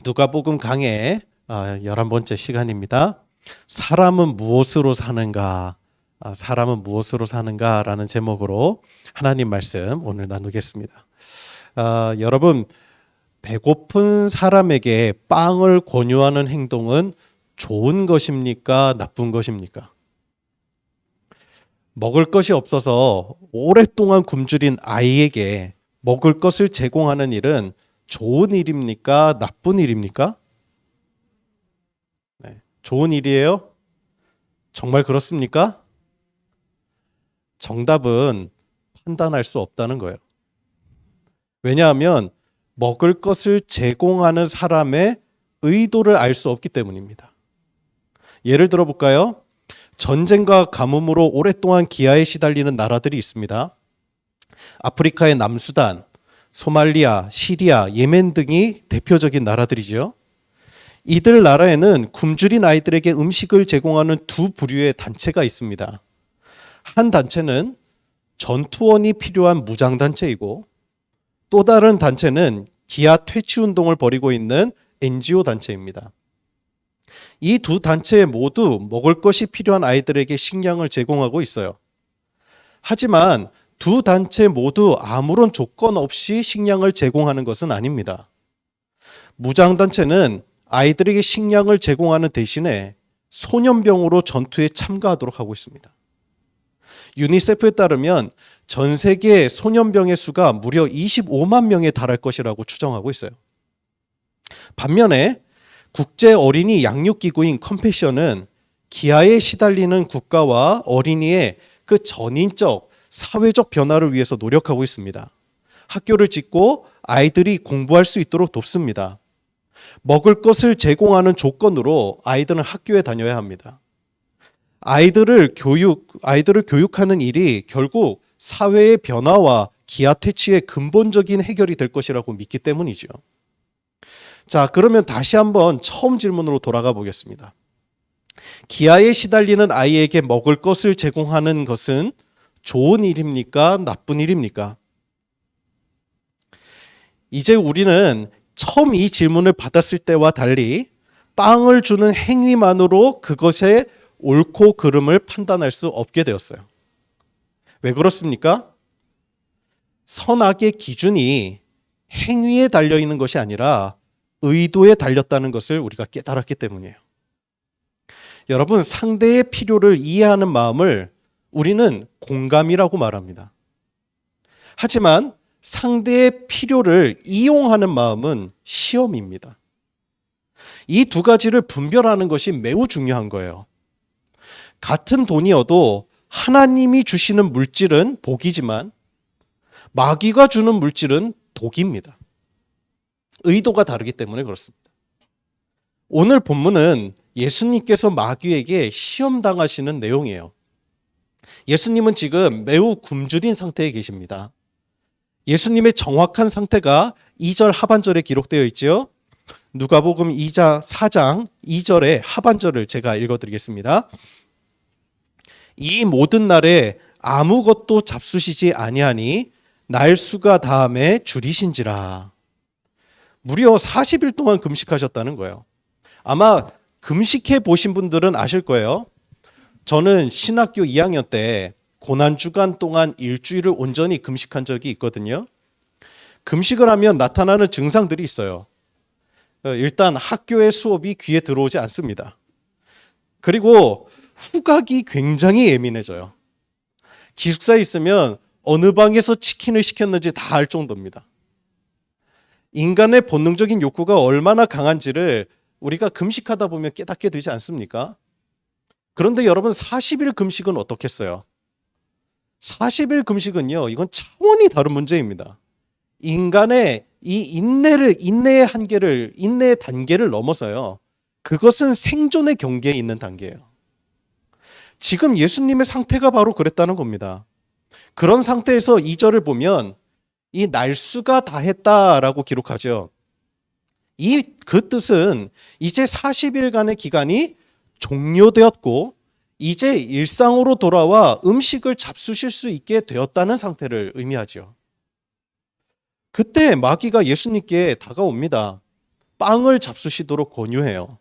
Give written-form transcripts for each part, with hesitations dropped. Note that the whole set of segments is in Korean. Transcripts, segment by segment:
누가복음 강해 11번째 시간입니다. 사람은 무엇으로 사는가? 사람은 무엇으로 사는가라는 제목으로 하나님 말씀 오늘 나누겠습니다. 여러분, 배고픈 사람에게 빵을 권유하는 행동은 좋은 것입니까? 나쁜 것입니까? 먹을 것이 없어서 오랫동안 굶주린 아이에게 먹을 것을 제공하는 일은 좋은 일입니까? 나쁜 일입니까? 네, 좋은 일이에요? 정말 그렇습니까? 정답은 판단할 수 없다는 거예요. 왜냐하면 먹을 것을 제공하는 사람의 의도를 알 수 없기 때문입니다. 예를 들어 볼까요? 전쟁과 가뭄으로 오랫동안 기아에 시달리는 나라들이 있습니다. 아프리카의 남수단, 소말리아, 시리아, 예멘 등이 대표적인 나라들이죠. 이들 나라에는 굶주린 아이들에게 음식을 제공하는 두 부류의 단체가 있습니다. 한 단체는 전투원이 필요한 무장단체이고 또 다른 단체는 기아 퇴치 운동을 벌이고 있는 NGO 단체입니다. 이 두 단체 모두 먹을 것이 필요한 아이들에게 식량을 제공하고 있어요. 하지만 두 단체 모두 아무런 조건 없이 식량을 제공하는 것은 아닙니다. 무장단체는 아이들에게 식량을 제공하는 대신에 소년병으로 전투에 참가하도록 하고 있습니다. 유니세프에 따르면 전 세계 소년병의 수가 무려 25만 명에 달할 것이라고 추정하고 있어요. 반면에 국제 어린이 양육기구인 컴패션은 기아에 시달리는 국가와 어린이의 그 전인적 사회적 변화를 위해서 노력하고 있습니다. 학교를 짓고 아이들이 공부할 수 있도록 돕습니다. 먹을 것을 제공하는 조건으로 아이들은 학교에 다녀야 합니다. 아이들을 교육하는 일이 결국 사회의 변화와 기아 퇴치의 근본적인 해결이 될 것이라고 믿기 때문이죠. 자, 그러면 다시 한번 처음 질문으로 돌아가 보겠습니다. 기아에 시달리는 아이에게 먹을 것을 제공하는 것은 좋은 일입니까? 나쁜 일입니까? 이제 우리는 처음 이 질문을 받았을 때와 달리 빵을 주는 행위만으로 그것의 옳고 그름을 판단할 수 없게 되었어요. 왜 그렇습니까? 선악의 기준이 행위에 달려 있는 것이 아니라 의도에 달렸다는 것을 우리가 깨달았기 때문이에요. 여러분, 상대의 필요를 이해하는 마음을 우리는 공감이라고 말합니다. 하지만 상대의 필요를 이용하는 마음은 시험입니다. 이 두 가지를 분별하는 것이 매우 중요한 거예요. 같은 돈이어도 하나님이 주시는 물질은 복이지만 마귀가 주는 물질은 독입니다. 의도가 다르기 때문에 그렇습니다. 오늘 본문은 예수님께서 마귀에게 시험당하시는 내용이에요. 예수님은 지금 매우 굶주린 상태에 계십니다. 예수님의 정확한 상태가 2절 하반절에 기록되어 있죠. 누가복음 4장 2절의 하반절을 제가 읽어드리겠습니다. 이 모든 날에 아무것도 잡수시지 아니하니 날수가 다함에 줄이신지라. 무려 40일 동안 금식하셨다는 거예요. 아마 금식해 보신 분들은 아실 거예요. 저는 신학교 2학년 때 고난주간 동안 일주일을 온전히 금식한 적이 있거든요. 금식을 하면 나타나는 증상들이 있어요. 일단 학교의 수업이 귀에 들어오지 않습니다. 그리고 후각이 굉장히 예민해져요. 기숙사에 있으면 어느 방에서 치킨을 시켰는지 다 알 정도입니다. 인간의 본능적인 욕구가 얼마나 강한지를 우리가 금식하다 보면 깨닫게 되지 않습니까? 그런데 여러분, 40일 금식은 어떻겠어요? 40일 금식은요, 이건 차원이 다른 문제입니다. 인간의 이 인내의 한계를, 인내의 단계를 넘어서요, 그것은 생존의 경계에 있는 단계예요. 지금 예수님의 상태가 바로 그랬다는 겁니다. 그런 상태에서 2절을 보면 이 날수가 다했다라고 기록하죠. 그 뜻은 이제 40일간의 기간이 종료되었고 이제 일상으로 돌아와 음식을 잡수실 수 있게 되었다는 상태를 의미하죠. 그때 마귀가 예수님께 다가옵니다. 빵을 잡수시도록 권유해요.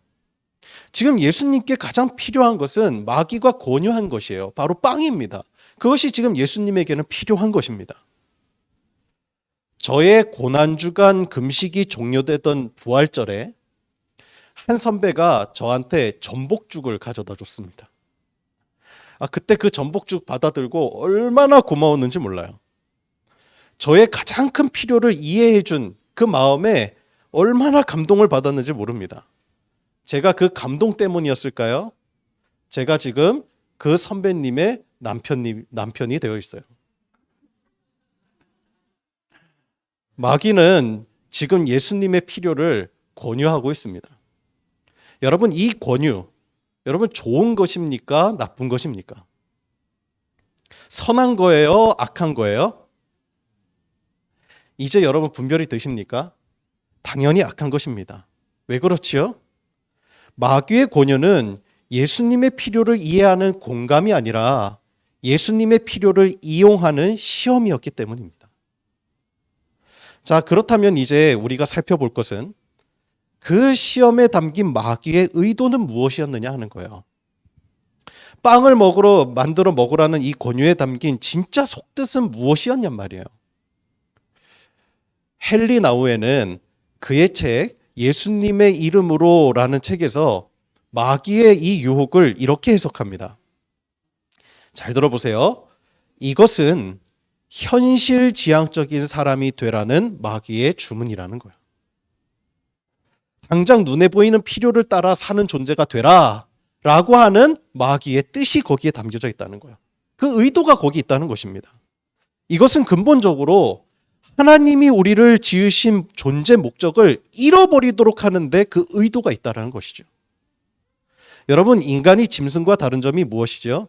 지금 예수님께 가장 필요한 것은 마귀가 권유한 것이에요. 바로 빵입니다. 그것이 지금 예수님에게는 필요한 것입니다. 저의 고난주간 금식이 종료되던 부활절에 한 선배가 저한테 전복죽을 가져다 줬습니다. 그때 그 전복죽 받아들고 얼마나 고마웠는지 몰라요. 저의 가장 큰 필요를 이해해 준 그 마음에 얼마나 감동을 받았는지 모릅니다. 제가 그 감동 때문이었을까요? 제가 지금 그 선배님의 남편이 되어 있어요. 마귀는 지금 예수님의 필요를 권유하고 있습니다. 여러분, 이 권유, 여러분 좋은 것입니까? 나쁜 것입니까? 선한 거예요? 악한 거예요? 이제 여러분 분별이 되십니까? 당연히 악한 것입니다. 왜 그렇지요? 마귀의 권유는 예수님의 필요를 이해하는 공감이 아니라 예수님의 필요를 이용하는 시험이었기 때문입니다. 자, 그렇다면 이제 우리가 살펴볼 것은 그 시험에 담긴 마귀의 의도는 무엇이었느냐 하는 거예요. 빵을 만들어 먹으라는 이 권유에 담긴 진짜 속뜻은 무엇이었냔 말이에요. 헨리 나우에는 그의 책 예수님의 이름으로라는 책에서 마귀의 이 유혹을 이렇게 해석합니다. 잘 들어보세요. 이것은 현실지향적인 사람이 되라는 마귀의 주문이라는 거예요. 당장 눈에 보이는 필요를 따라 사는 존재가 되라 라고 하는 마귀의 뜻이 거기에 담겨져 있다는 거예요. 그 의도가 거기 있다는 것입니다. 이것은 근본적으로 하나님이 우리를 지으신 존재 목적을 잃어버리도록 하는데 그 의도가 있다는 것이죠. 여러분, 인간이 짐승과 다른 점이 무엇이죠?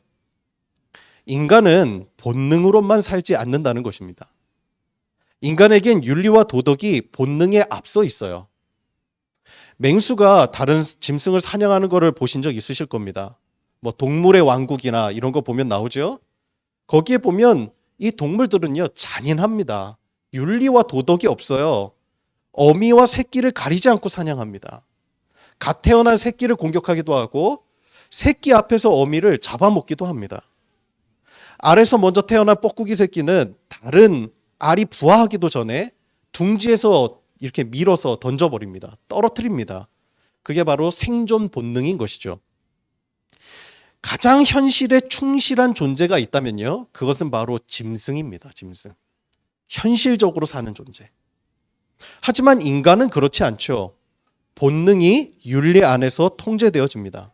인간은 본능으로만 살지 않는다는 것입니다. 인간에겐 윤리와 도덕이 본능에 앞서 있어요. 맹수가 다른 짐승을 사냥하는 것을 보신 적 있으실 겁니다. 뭐 동물의 왕국이나 이런 거 보면 나오죠? 거기에 보면 이 동물들은요, 잔인합니다. 윤리와 도덕이 없어요. 어미와 새끼를 가리지 않고 사냥합니다. 갓 태어난 새끼를 공격하기도 하고 새끼 앞에서 어미를 잡아먹기도 합니다. 알에서 먼저 태어난 뻐꾸기 새끼는 다른 알이 부화하기도 전에 둥지에서 이렇게 밀어서 던져버립니다. 떨어뜨립니다. 그게 바로 생존 본능인 것이죠. 가장 현실에 충실한 존재가 있다면요, 그것은 바로 짐승입니다. 짐승. 현실적으로 사는 존재. 하지만 인간은 그렇지 않죠. 본능이 윤리 안에서 통제되어집니다.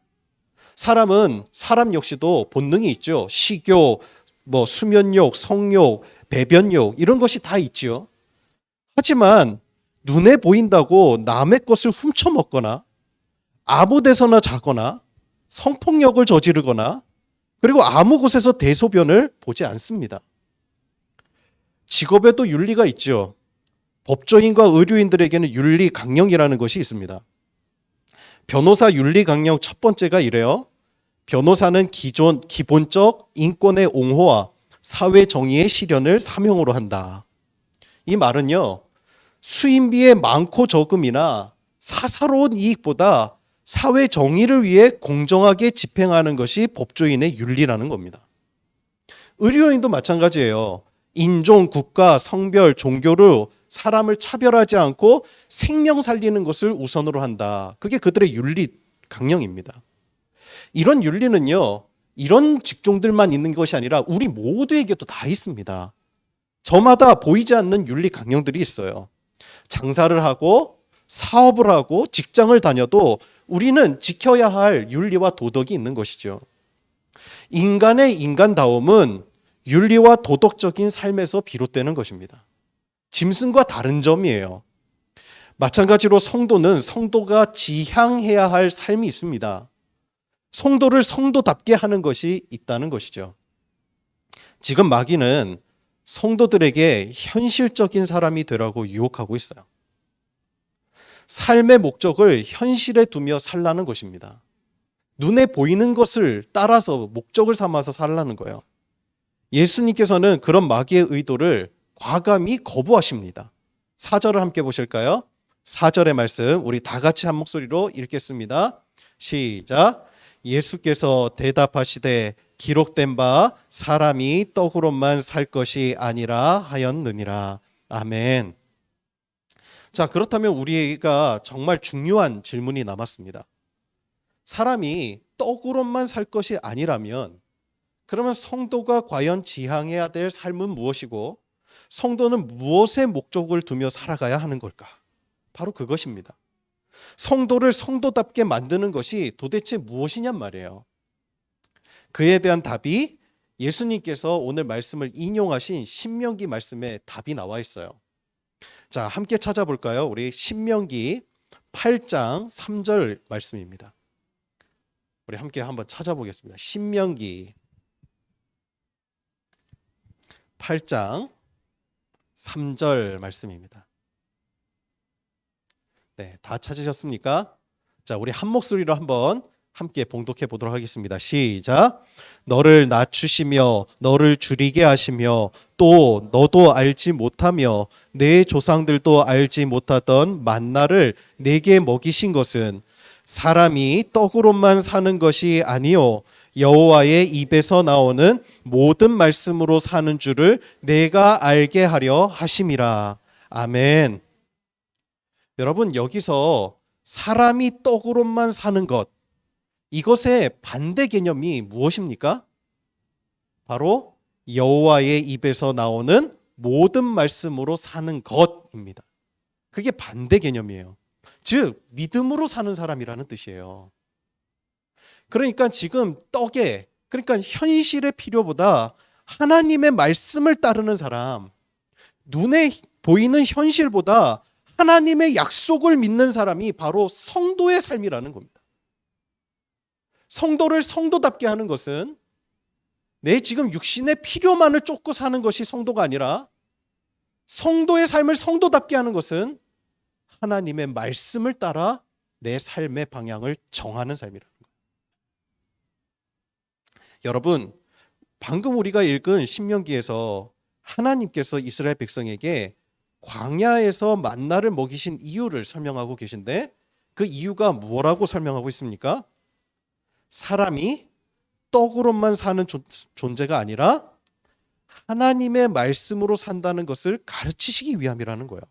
사람은 사람 역시도 본능이 있죠. 식욕, 수면욕, 성욕, 배변욕 이런 것이 다 있지요. 하지만 눈에 보인다고 남의 것을 훔쳐먹거나 아무 데서나 자거나 성폭력을 저지르거나 그리고 아무 곳에서 대소변을 보지 않습니다. 직업에도 윤리가 있죠. 법조인과 의료인들에게는 윤리 강령이라는 것이 있습니다. 변호사 윤리 강령 첫 번째가 이래요. 변호사는 기본적 인권의 옹호와 사회 정의의 실현을 사명으로 한다. 이 말은요, 수임비의 많고 적음이나 사사로운 이익보다 사회 정의를 위해 공정하게 집행하는 것이 법조인의 윤리라는 겁니다. 의료인도 마찬가지예요. 인종, 국가, 성별, 종교로 사람을 차별하지 않고 생명 살리는 것을 우선으로 한다. 그게 그들의 윤리 강령입니다. 이런 윤리는요, 이런 직종들만 있는 것이 아니라 우리 모두에게도 다 있습니다. 저마다 보이지 않는 윤리 강령들이 있어요. 장사를 하고 사업을 하고 직장을 다녀도 우리는 지켜야 할 윤리와 도덕이 있는 것이죠. 인간의 인간다움은 윤리와 도덕적인 삶에서 비롯되는 것입니다. 짐승과 다른 점이에요. 마찬가지로 성도는 성도가 지향해야 할 삶이 있습니다. 성도를 성도답게 하는 것이 있다는 것이죠. 지금 마귀는 성도들에게 현실적인 사람이 되라고 유혹하고 있어요. 삶의 목적을 현실에 두며 살라는 것입니다. 눈에 보이는 것을 따라서 목적을 삼아서 살라는 거예요. 예수님께서는 그런 마귀의 의도를 과감히 거부하십니다. 4절을 함께 보실까요? 4절의 말씀 우리 다 같이 한 목소리로 읽겠습니다. 시작. 예수께서 대답하시되 기록된 바 사람이 떡으로만 살 것이 아니라 하였느니라. 아멘. 자, 그렇다면 우리가 정말 중요한 질문이 남았습니다. 사람이 떡으로만 살 것이 아니라면 그러면 성도가 과연 지향해야 될 삶은 무엇이고 성도는 무엇의 목적을 두며 살아가야 하는 걸까? 바로 그것입니다. 성도를 성도답게 만드는 것이 도대체 무엇이냔 말이에요. 그에 대한 답이 예수님께서 오늘 말씀을 인용하신 신명기 말씀에 답이 나와 있어요. 자, 함께 찾아볼까요? 우리 신명기 8장 3절 말씀입니다. 우리 함께 한번 찾아보겠습니다. 신명기 8장 3절 말씀입니다. 네, 다 찾으셨습니까? 자, 우리 한 목소리로 한번 함께 봉독해 보도록 하겠습니다. 시작. 너를 낮추시며 너를 줄이게 하시며 또 너도 알지 못하며 내 조상들도 알지 못하던 만나를 내게 먹이신 것은 사람이 떡으로만 사는 것이 아니요 여호와의 입에서 나오는 모든 말씀으로 사는 줄을 내가 알게 하려 하심이라. 아멘. 여러분, 여기서 사람이 떡으로만 사는 것, 이것의 반대 개념이 무엇입니까? 바로 여호와의 입에서 나오는 모든 말씀으로 사는 것입니다. 그게 반대 개념이에요. 즉 믿음으로 사는 사람이라는 뜻이에요. 그러니까 지금 그러니까 현실의 필요보다 하나님의 말씀을 따르는 사람, 눈에 보이는 현실보다 하나님의 약속을 믿는 사람이 바로 성도의 삶이라는 겁니다. 성도를 성도답게 하는 것은 내 지금 육신의 필요만을 쫓고 사는 것이 성도가 아니라 성도의 삶을 성도답게 하는 것은 하나님의 말씀을 따라 내 삶의 방향을 정하는 삶이라는 거예요. 여러분, 방금 우리가 읽은 신명기에서 하나님께서 이스라엘 백성에게 광야에서 만나를 먹이신 이유를 설명하고 계신데 그 이유가 뭐라고 설명하고 있습니까? 사람이 떡으로만 사는 존재가 아니라 하나님의 말씀으로 산다는 것을 가르치시기 위함이라는 거예요.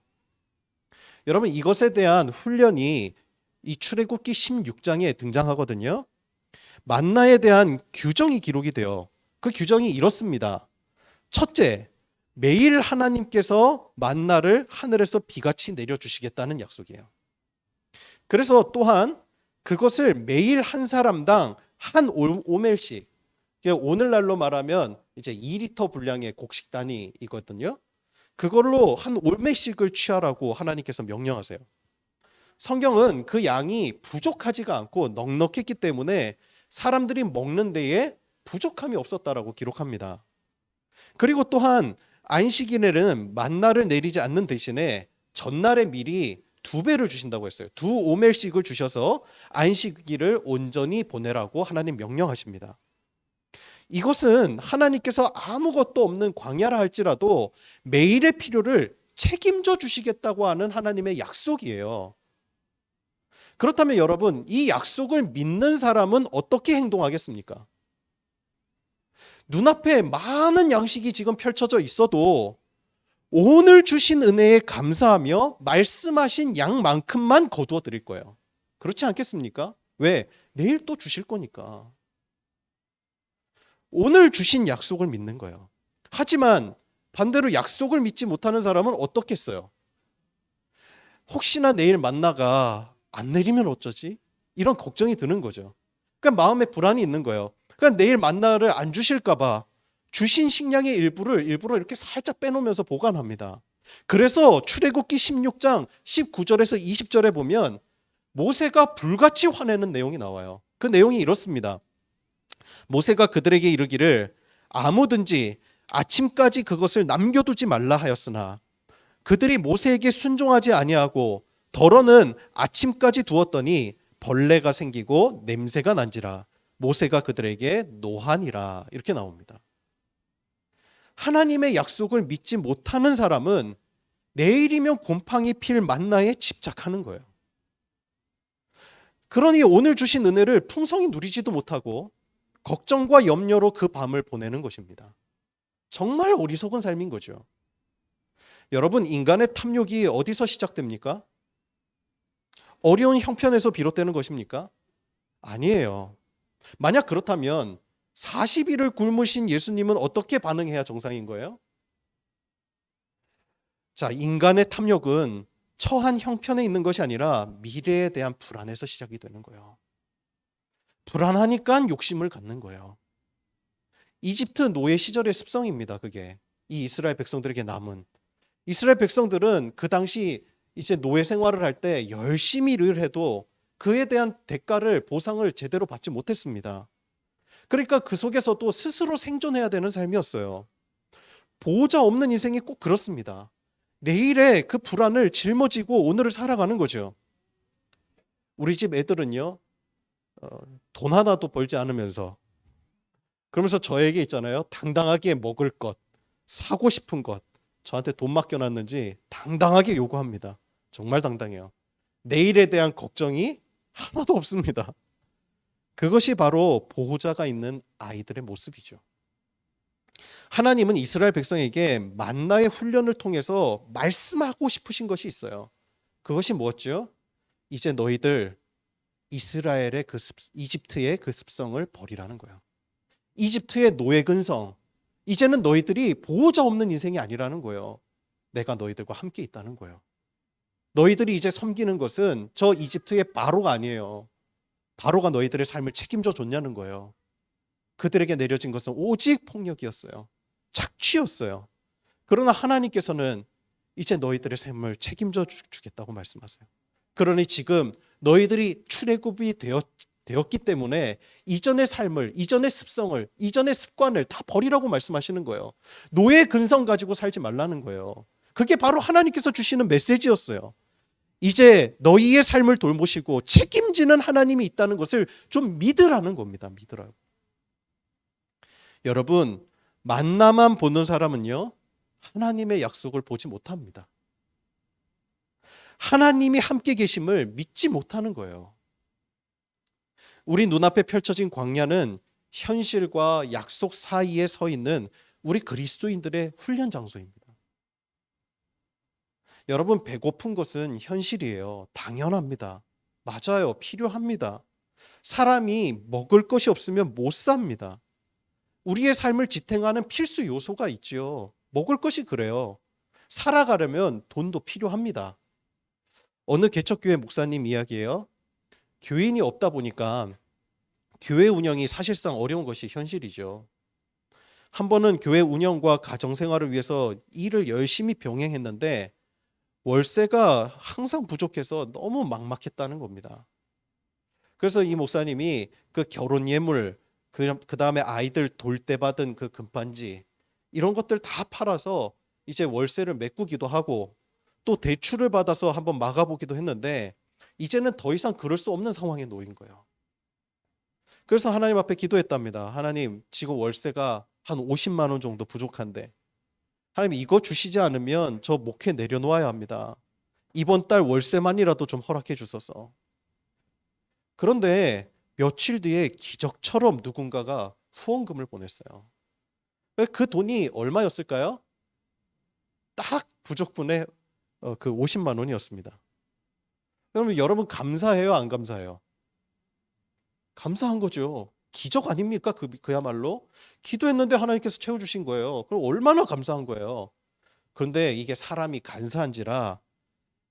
여러분, 이것에 대한 훈련이 이 출애굽기 16장에 등장하거든요. 만나에 대한 규정이 기록이 돼요. 그 규정이 이렇습니다. 첫째, 매일 하나님께서 만나를 하늘에서 비같이 내려주시겠다는 약속이에요. 그래서 또한 그것을 매일 한 사람당 한 오멜씩, 오늘날로 말하면 이제 2리터 분량의 곡식단이 있거든요. 그걸로 한 올멜씩을 취하라고 하나님께서 명령하세요. 성경은 그 양이 부족하지가 않고 넉넉했기 때문에 사람들이 먹는 데에 부족함이 없었다라고 기록합니다. 그리고 또한 안식일에는 만나를 내리지 않는 대신에 전날에 미리 2배를 주신다고 했어요. 2오멜씩을 주셔서 안식일을 온전히 보내라고 하나님 명령하십니다. 이것은 하나님께서 아무것도 없는 광야라 할지라도 매일의 필요를 책임져 주시겠다고 하는 하나님의 약속이에요. 그렇다면 여러분, 이 약속을 믿는 사람은 어떻게 행동하겠습니까? 눈앞에 많은 양식이 지금 펼쳐져 있어도 오늘 주신 은혜에 감사하며 말씀하신 양만큼만 거두어 드릴 거예요. 그렇지 않겠습니까? 왜? 내일 또 주실 거니까. 오늘 주신 약속을 믿는 거예요. 하지만 반대로 약속을 믿지 못하는 사람은 어떻겠어요? 혹시나 내일 만나가 안 내리면 어쩌지? 이런 걱정이 드는 거죠. 그러니까 마음에 불안이 있는 거예요. 그러니까 내일 만나를 안 주실까 봐 주신 식량의 일부를 일부러 이렇게 살짝 빼놓으면서 보관합니다. 그래서 출애굽기 16장 19절에서 20절에 보면 모세가 불같이 화내는 내용이 나와요. 그 내용이 이렇습니다. 모세가 그들에게 이르기를 아무든지 아침까지 그것을 남겨두지 말라 하였으나 그들이 모세에게 순종하지 아니하고 덜어는 아침까지 두었더니 벌레가 생기고 냄새가 난지라 모세가 그들에게 노하니라. 이렇게 나옵니다. 하나님의 약속을 믿지 못하는 사람은 내일이면 곰팡이 필 만나에 집착하는 거예요. 그러니 오늘 주신 은혜를 풍성히 누리지도 못하고 걱정과 염려로 그 밤을 보내는 것입니다. 정말 어리석은 삶인 거죠. 여러분, 인간의 탐욕이 어디서 시작됩니까? 어려운 형편에서 비롯되는 것입니까? 아니에요. 만약 그렇다면 40일을 굶으신 예수님은 어떻게 반응해야 정상인 거예요? 자, 인간의 탐욕은 처한 형편에 있는 것이 아니라 미래에 대한 불안에서 시작이 되는 거예요. 불안하니까 욕심을 갖는 거예요. 이집트 노예 시절의 습성입니다. 그게 이 이스라엘 백성들에게 남은. 이스라엘 백성들은 그 당시 이제 노예 생활을 할 때 열심히 일을 해도 그에 대한 대가를 보상을 제대로 받지 못했습니다. 그러니까 그 속에서도 스스로 생존해야 되는 삶이었어요. 보호자 없는 인생이 꼭 그렇습니다. 내일의 그 불안을 짊어지고 오늘을 살아가는 거죠. 우리 집 애들은요, 돈 하나도 벌지 않으면서 그러면서 저에게 있잖아요. 당당하게 먹을 것, 사고 싶은 것, 저한테 돈 맡겨놨는지 당당하게 요구합니다. 정말 당당해요. 내일에 대한 걱정이 하나도 없습니다. 그것이 바로 보호자가 있는 아이들의 모습이죠. 하나님은 이스라엘 백성에게 만나의 훈련을 통해서 말씀하고 싶으신 것이 있어요. 그것이 무엇죠? 이제 너희들 이스라엘의 이집트의 그 습성을 버리라는 거예요. 이집트의 노예 근성, 이제는 너희들이 보호자 없는 인생이 아니라는 거예요. 내가 너희들과 함께 있다는 거예요. 너희들이 이제 섬기는 것은 저 이집트의 바로가 아니에요. 바로가 너희들의 삶을 책임져 줬냐는 거예요. 그들에게 내려진 것은 오직 폭력이었어요. 착취였어요. 그러나 하나님께서는 이제 너희들의 삶을 책임져 주겠다고 말씀하세요. 그러니 지금 너희들이 출애굽이 되었기 때문에 이전의 삶을, 이전의 습성을, 이전의 습관을 다 버리라고 말씀하시는 거예요. 노예 근성 가지고 살지 말라는 거예요. 그게 바로 하나님께서 주시는 메시지였어요. 이제 너희의 삶을 돌보시고 책임지는 하나님이 있다는 것을 좀 믿으라는 겁니다. 믿으라고. 여러분, 만나만 보는 사람은요, 하나님의 약속을 보지 못합니다. 하나님이 함께 계심을 믿지 못하는 거예요. 우리 눈앞에 펼쳐진 광야는 현실과 약속 사이에 서 있는 우리 그리스도인들의 훈련 장소입니다. 여러분, 배고픈 것은 현실이에요. 당연합니다. 맞아요. 필요합니다. 사람이 먹을 것이 없으면 못 삽니다. 우리의 삶을 지탱하는 필수 요소가 있지요. 먹을 것이 그래요. 살아가려면 돈도 필요합니다. 어느 개척교회 목사님 이야기예요. 교인이 없다 보니까 교회 운영이 사실상 어려운 것이 현실이죠. 한 번은 교회 운영과 가정생활을 위해서 일을 열심히 병행했는데 월세가 항상 부족해서 너무 막막했다는 겁니다. 그래서 이 목사님이 그 결혼 예물, 그 다음에 아이들 돌 때 받은 그 금반지 이런 것들 다 팔아서 이제 월세를 메꾸기도 하고 또 대출을 받아서 한번 막아보기도 했는데 이제는 더 이상 그럴 수 없는 상황에 놓인 거예요. 그래서 하나님 앞에 기도했답니다. 하나님, 지금 월세가 한 50만 원 정도 부족한데 하나님, 이거 주시지 않으면 저 목회 내려놓아야 합니다. 이번 달 월세만이라도 좀 허락해 주소서. 그런데 며칠 뒤에 기적처럼 누군가가 후원금을 보냈어요. 그 돈이 얼마였을까요? 딱 부족분의 그 50만 원이었습니다. 그러면 여러분 감사해요, 안 감사해요? 감사한 거죠. 기적 아닙니까? 그야말로 기도했는데 하나님께서 채워주신 거예요. 그럼 얼마나 감사한 거예요. 그런데 이게 사람이 간사한지라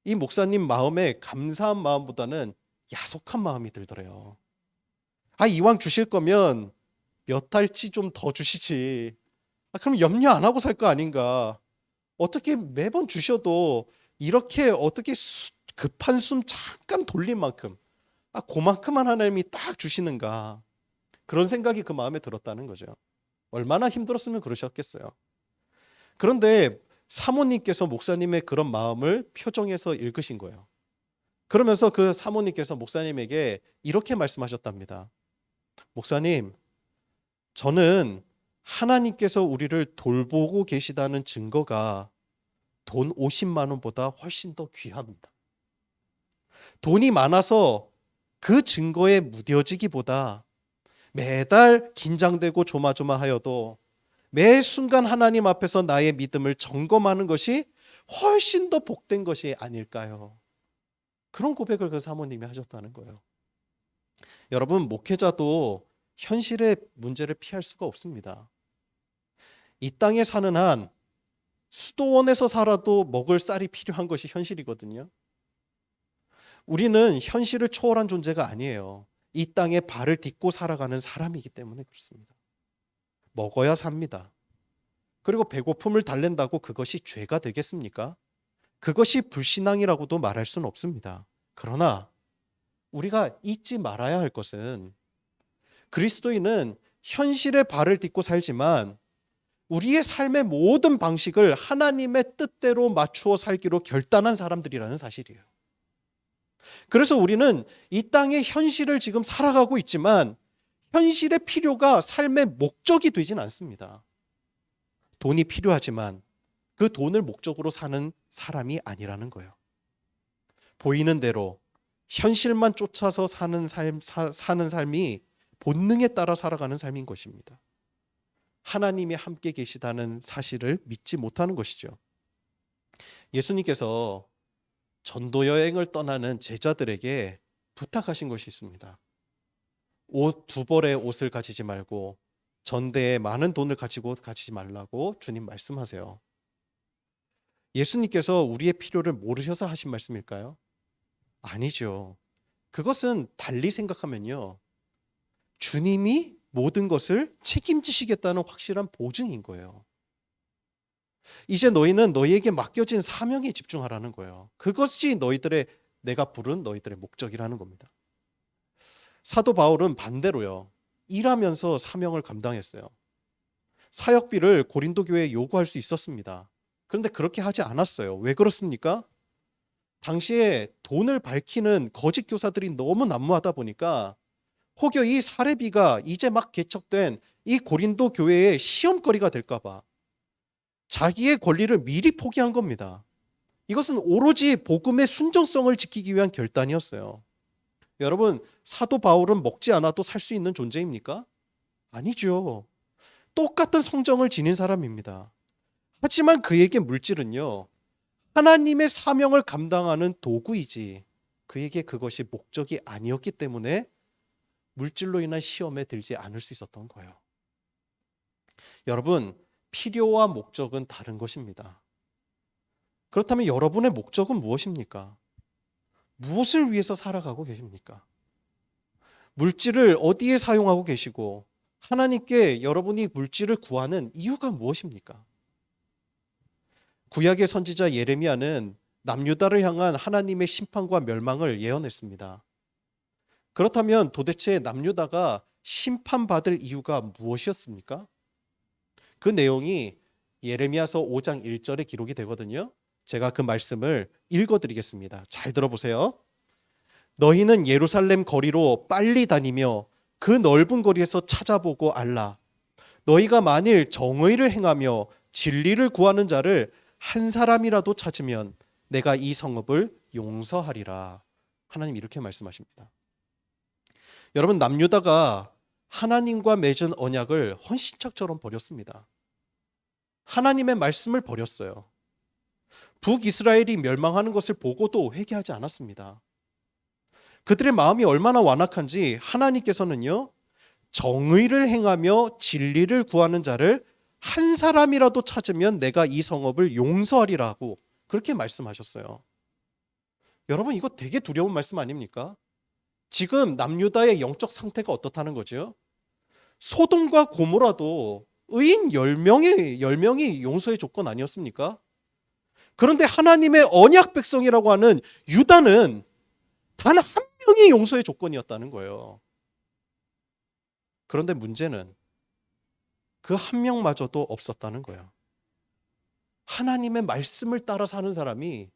이 목사님 마음에 감사한 마음보다는 야속한 마음이 들더래요. 이왕 주실 거면 몇 달치 좀 더 주시지. 그럼 염려 안 하고 살 거 아닌가. 어떻게 매번 주셔도 이렇게 어떻게 급한 숨 잠깐 돌린 만큼 그만큼만 하나님이 딱 주시는가. 그런 생각이 그 마음에 들었다는 거죠. 얼마나 힘들었으면 그러셨겠어요. 그런데 사모님께서 목사님의 그런 마음을 표정에서 읽으신 거예요. 그러면서 그 사모님께서 목사님에게 이렇게 말씀하셨답니다. 목사님, 저는 하나님께서 우리를 돌보고 계시다는 증거가 돈 50만 원보다 훨씬 더 귀합니다. 돈이 많아서 그 증거에 무뎌지기보다 매달 긴장되고 조마조마하여도 매 순간 하나님 앞에서 나의 믿음을 점검하는 것이 훨씬 더 복된 것이 아닐까요? 그런 고백을 그 사모님이 하셨다는 거예요. 여러분, 목회자도 현실의 문제를 피할 수가 없습니다. 이 땅에 사는 한 수도원에서 살아도 먹을 쌀이 필요한 것이 현실이거든요. 우리는 현실을 초월한 존재가 아니에요. 이 땅에 발을 딛고 살아가는 사람이기 때문에 그렇습니다. 먹어야 삽니다. 그리고 배고픔을 달랜다고 그것이 죄가 되겠습니까? 그것이 불신앙이라고도 말할 수는 없습니다. 그러나 우리가 잊지 말아야 할 것은 그리스도인은 현실에 발을 딛고 살지만 우리의 삶의 모든 방식을 하나님의 뜻대로 맞추어 살기로 결단한 사람들이라는 사실이에요. 그래서 우리는 이 땅의 현실을 지금 살아가고 있지만 현실의 필요가 삶의 목적이 되진 않습니다. 돈이 필요하지만 그 돈을 목적으로 사는 사람이 아니라는 거예요. 보이는 대로 현실만 쫓아서 사는 삶이 본능에 따라 살아가는 삶인 것입니다. 하나님이 함께 계시다는 사실을 믿지 못하는 것이죠. 예수님께서 전도 여행을 떠나는 제자들에게 부탁하신 것이 있습니다. 옷 2벌의 옷을 가지지 말고 전대에 많은 돈을 가지고 가지지 말라고 주님 말씀하세요. 예수님께서 우리의 필요를 모르셔서 하신 말씀일까요? 아니죠. 그것은 달리 생각하면요, 주님이 모든 것을 책임지시겠다는 확실한 보증인 거예요. 이제 너희는 너희에게 맡겨진 사명에 집중하라는 거예요. 그것이 내가 부른 너희들의 목적이라는 겁니다. 사도 바울은 반대로요, 일하면서 사명을 감당했어요. 사역비를 고린도 교회에 요구할 수 있었습니다. 그런데 그렇게 하지 않았어요. 왜 그렇습니까? 당시에 돈을 밝히는 거짓 교사들이 너무 난무하다 보니까 혹여 이 사례비가 이제 막 개척된 이 고린도 교회의 시험거리가 될까 봐 자기의 권리를 미리 포기한 겁니다. 이것은 오로지 복음의 순종성을 지키기 위한 결단이었어요. 여러분, 사도 바울은 먹지 않아도 살 수 있는 존재입니까? 아니죠. 똑같은 성정을 지닌 사람입니다. 하지만 그에게 물질은요, 하나님의 사명을 감당하는 도구이지 그에게 그것이 목적이 아니었기 때문에 물질로 인한 시험에 들지 않을 수 있었던 거예요. 여러분, 필요와 목적은 다른 것입니다. 그렇다면 여러분의 목적은 무엇입니까? 무엇을 위해서 살아가고 계십니까? 물질을 어디에 사용하고 계시고 하나님께 여러분이 물질을 구하는 이유가 무엇입니까? 구약의 선지자 예레미야는 남유다를 향한 하나님의 심판과 멸망을 예언했습니다. 그렇다면 도대체 남유다가 심판받을 이유가 무엇이었습니까? 그 내용이 예레미야서 5장 1절에 기록이 되거든요. 제가 그 말씀을 읽어드리겠습니다. 잘 들어보세요. 너희는 예루살렘 거리로 빨리 다니며 그 넓은 거리에서 찾아보고 알라. 너희가 만일 정의를 행하며 진리를 구하는 자를 한 사람이라도 찾으면 내가 이 성읍을 용서하리라. 하나님 이렇게 말씀하십니다. 여러분, 남유다가 하나님과 맺은 언약을 헌신짝처럼 버렸습니다. 하나님의 말씀을 버렸어요. 북이스라엘이 멸망하는 것을 보고도 회개하지 않았습니다. 그들의 마음이 얼마나 완악한지 하나님께서는요, 정의를 행하며 진리를 구하는 자를 한 사람이라도 찾으면 내가 이 성읍을 용서하리라고 그렇게 말씀하셨어요. 여러분, 이거 되게 두려운 말씀 아닙니까? 지금 남유다의 영적 상태가 어떻다는 거죠? 소돔과 고모라도 의인 10명이 용서의 조건 아니었습니까? 그런데 하나님의 언약 백성이라고 하는 유다는 단 한 명이 용서의 조건이었다는 거예요. 그런데 문제는 그 한 명마저도 없었다는 거예요. 하나님의 말씀을 따라 사는 사람이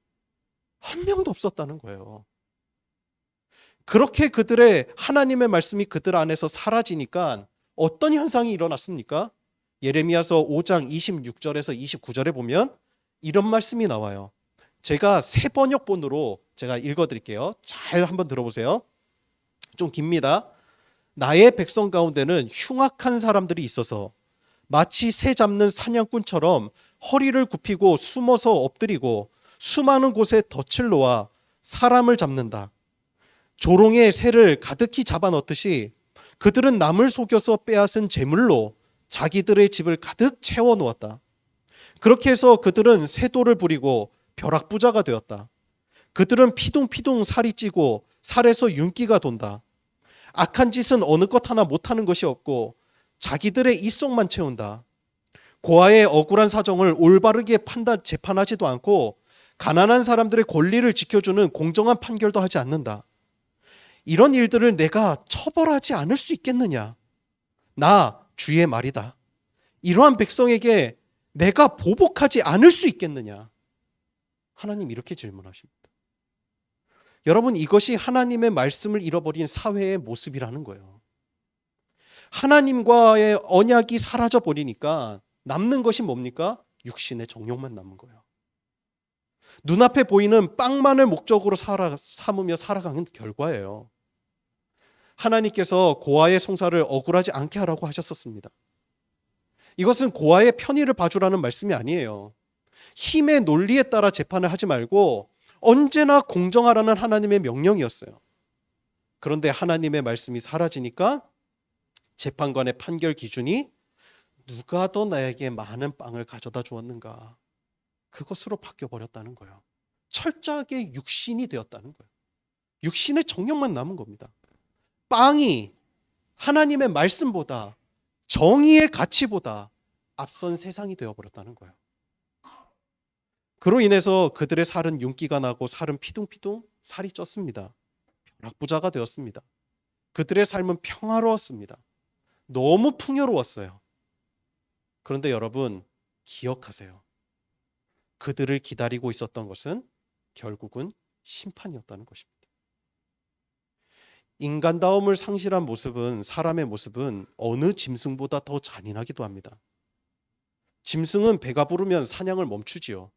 한 명도 없었다는 거예요. 그렇게 그들의 하나님의 말씀이 그들 안에서 사라지니까 어떤 현상이 일어났습니까? 예레미야서 5장 26절에서 29절에 보면 이런 말씀이 나와요. 제가 새 번역본으로 제가 읽어드릴게요. 잘 한번 들어보세요. 좀 깁니다. 나의 백성 가운데는 흉악한 사람들이 있어서 마치 새 잡는 사냥꾼처럼 허리를 굽히고 숨어서 엎드리고 수많은 곳에 덫을 놓아 사람을 잡는다. 조롱의 새를 가득히 잡아 넣듯이 그들은 남을 속여서 빼앗은 재물로 자기들의 집을 가득 채워 놓았다. 그렇게 해서 그들은 세도를 부리고 벼락부자가 되었다. 그들은 피둥피둥 살이 찌고 살에서 윤기가 돈다. 악한 짓은 어느 것 하나 못하는 것이 없고 자기들의 이속만 채운다. 고아의 억울한 사정을 올바르게 재판하지도 않고 가난한 사람들의 권리를 지켜주는 공정한 판결도 하지 않는다. 이런 일들을 내가 처벌하지 않을 수 있겠느냐? 나 주의 말이다. 이러한 백성에게 내가 보복하지 않을 수 있겠느냐? 하나님 이렇게 질문하십니다. 여러분, 이것이 하나님의 말씀을 잃어버린 사회의 모습이라는 거예요. 하나님과의 언약이 사라져 버리니까 남는 것이 뭡니까? 육신의 정욕만 남은 거예요. 눈앞에 보이는 빵만을 목적으로 삼으며 살아가는 결과예요. 하나님께서 고아의 송사를 억울하지 않게 하라고 하셨었습니다. 이것은 고아의 편의를 봐주라는 말씀이 아니에요. 힘의 논리에 따라 재판을 하지 말고 언제나 공정하라는 하나님의 명령이었어요. 그런데 하나님의 말씀이 사라지니까 재판관의 판결 기준이 누가 더 나에게 많은 빵을 가져다 주었는가, 그것으로 바뀌어버렸다는 거예요. 철저하게 육신이 되었다는 거예요. 육신의 정욕만 남은 겁니다. 빵이 하나님의 말씀보다, 정의의 가치보다 앞선 세상이 되어버렸다는 거예요. 그로 인해서 그들의 살은 윤기가 나고 살은 피둥피둥 살이 쪘습니다. 벼락부자가 되었습니다. 그들의 삶은 평화로웠습니다. 너무 풍요로웠어요. 그런데 여러분, 기억하세요. 그들을 기다리고 있었던 것은 결국은 심판이었다는 것입니다. 인간다움을 상실한 모습은, 사람의 모습은 어느 짐승보다 더 잔인하기도 합니다. 짐승은 배가 부르면 사냥을 멈추지요.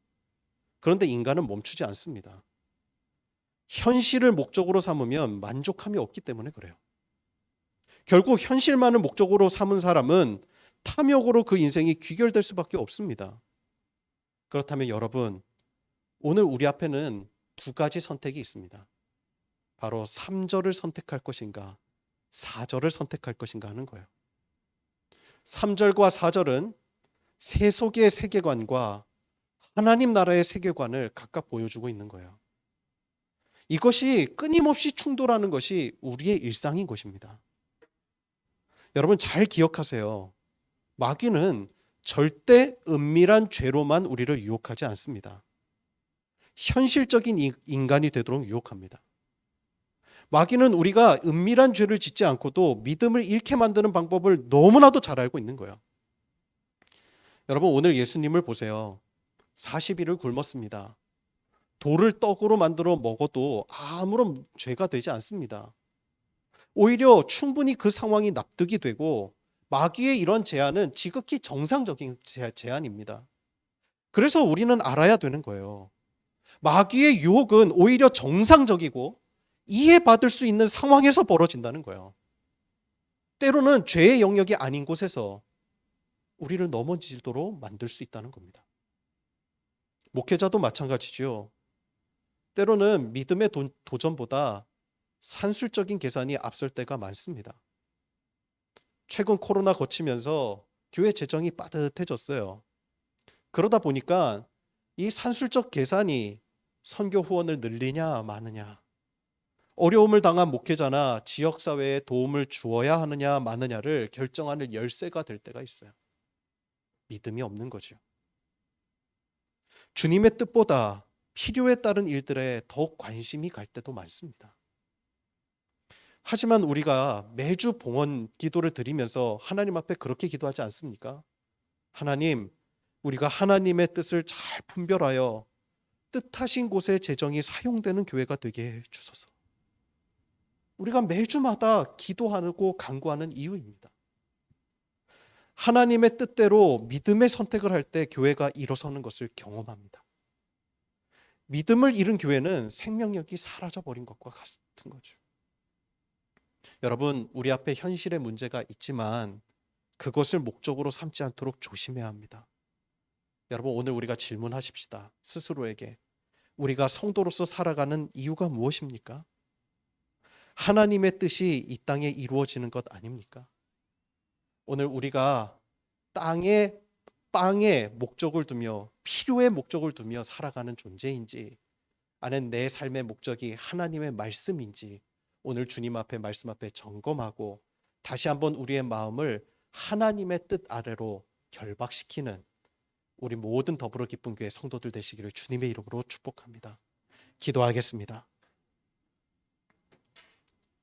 그런데 인간은 멈추지 않습니다. 현실을 목적으로 삼으면 만족함이 없기 때문에 그래요. 결국 현실만을 목적으로 삼은 사람은 탐욕으로 그 인생이 귀결될 수밖에 없습니다. 그렇다면 여러분, 오늘 우리 앞에는 두 가지 선택이 있습니다. 바로 3절을 선택할 것인가, 4절을 선택할 것인가 하는 거예요. 3절과 4절은 세속의 세계관과 하나님 나라의 세계관을 각각 보여주고 있는 거예요. 이것이 끊임없이 충돌하는 것이 우리의 일상인 것입니다. 여러분 잘 기억하세요. 마귀는 절대 은밀한 죄로만 우리를 유혹하지 않습니다. 현실적인 인간이 되도록 유혹합니다. 마귀는 우리가 은밀한 죄를 짓지 않고도 믿음을 잃게 만드는 방법을 너무나도 잘 알고 있는 거예요. 여러분 오늘 예수님을 보세요. 40일을 굶었습니다. 돌을 떡으로 만들어 먹어도 아무런 죄가 되지 않습니다. 오히려 충분히 그 상황이 납득이 되고 마귀의 이런 제안은 지극히 정상적인 제안입니다. 그래서 우리는 알아야 되는 거예요. 마귀의 유혹은 오히려 정상적이고 이해받을 수 있는 상황에서 벌어진다는 거예요. 때로는 죄의 영역이 아닌 곳에서 우리를 넘어지도록 만들 수 있다는 겁니다. 목회자도 마찬가지죠. 때로는 믿음의 도전보다 산술적인 계산이 앞설 때가 많습니다. 최근 코로나 거치면서 교회 재정이 빠듯해졌어요. 그러다 보니까 이 산술적 계산이 선교 후원을 늘리냐 마느냐, 어려움을 당한 목회자나 지역사회에 도움을 주어야 하느냐 마느냐를 결정하는 열쇠가 될 때가 있어요. 믿음이 없는 거죠. 주님의 뜻보다 필요에 따른 일들에 더 관심이 갈 때도 많습니다. 하지만 우리가 매주 봉헌 기도를 드리면서 하나님 앞에 그렇게 기도하지 않습니까? 하나님, 우리가 하나님의 뜻을 잘 분별하여 뜻하신 곳에 재정이 사용되는 교회가 되게 해 주소서. 우리가 매주마다 기도하고 간구하는 이유입니다. 하나님의 뜻대로 믿음의 선택을 할 때 교회가 일어서는 것을 경험합니다. 믿음을 잃은 교회는 생명력이 사라져버린 것과 같은 거죠. 여러분, 우리 앞에 현실의 문제가 있지만 그것을 목적으로 삼지 않도록 조심해야 합니다. 여러분, 오늘 우리가 질문하십시다. 스스로에게. 우리가 성도로서 살아가는 이유가 무엇입니까? 하나님의 뜻이 이 땅에 이루어지는 것 아닙니까? 오늘 우리가 빵에 목적을 두며 필요의 목적을 두며 살아가는 존재인지, 아니면 내 삶의 목적이 하나님의 말씀인지 오늘 주님 앞에 말씀 앞에 점검하고 다시 한번 우리의 마음을 하나님의 뜻 아래로 결박시키는 우리 모든 더불어 기쁜 교회 성도들 되시기를 주님의 이름으로 축복합니다. 기도하겠습니다.